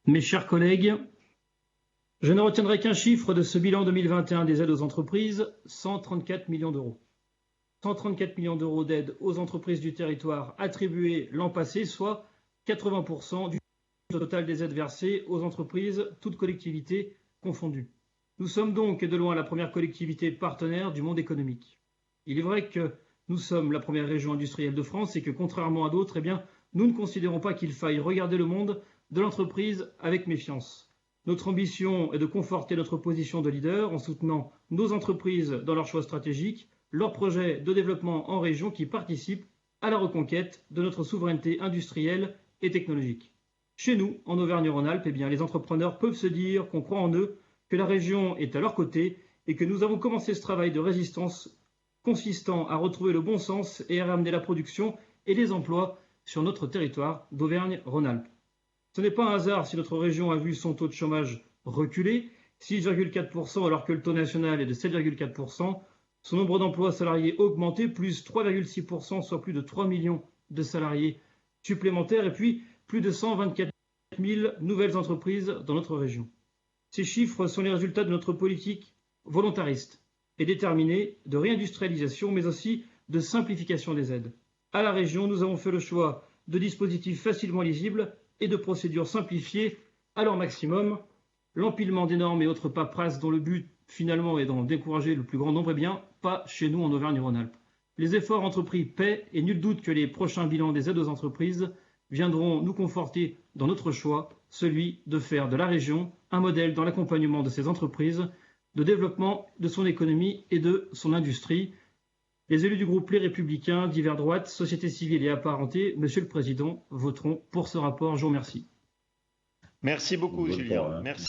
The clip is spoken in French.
Mes chers collègues, je ne retiendrai qu'un chiffre de ce bilan 2021 des aides aux entreprises, 134 millions d'euros. 134 millions d'euros d'aides aux entreprises du territoire attribuées l'an passé, soit 80% du total des aides versées aux entreprises, toutes collectivités confondues. Nous sommes donc de loin la première collectivité partenaire du monde économique. Il est vrai que nous sommes la première région industrielle de France et que, contrairement à d'autres, nous ne considérons pas qu'il faille regarder le monde de l'entreprise avec méfiance. Notre ambition est de conforter notre position de leader en soutenant nos entreprises dans leurs choix stratégiques, leurs projets de développement en région qui participent à la reconquête de notre souveraineté industrielle et technologique. Chez nous, en Auvergne-Rhône-Alpes, les entrepreneurs peuvent se dire qu'on croit en eux, que la région est à leur côté et que nous avons commencé ce travail de résistance consistant à retrouver le bon sens et à ramener la production et les emplois sur notre territoire d'Auvergne-Rhône-Alpes. Ce n'est pas un hasard si notre région a vu son taux de chômage reculer, 6,4% alors que le taux national est de 7,4%, son nombre d'emplois salariés augmenté, plus 3,6%, soit plus de 3 millions de salariés supplémentaires, et puis plus de 124 000 nouvelles entreprises dans notre région. Ces chiffres sont les résultats de notre politique volontariste et déterminée de réindustrialisation, mais aussi de simplification des aides. À la région, nous avons fait le choix de dispositifs facilement lisibles et de procédures simplifiées à leur maximum. L'empilement des normes et autres paperasses dont le but finalement est d'en décourager le plus grand nombre, pas chez nous en Auvergne-Rhône-Alpes. Les efforts entrepris paient et nul doute que les prochains bilans des aides aux entreprises viendront nous conforter dans notre choix, celui de faire de la région un modèle dans l'accompagnement de ces entreprises, de développement de son économie et de son industrie. Les élus du groupe Les Républicains, divers droites, société civile et apparentée, Monsieur le Président, voteront pour ce rapport. Je vous remercie. Merci beaucoup, Julien. Merci.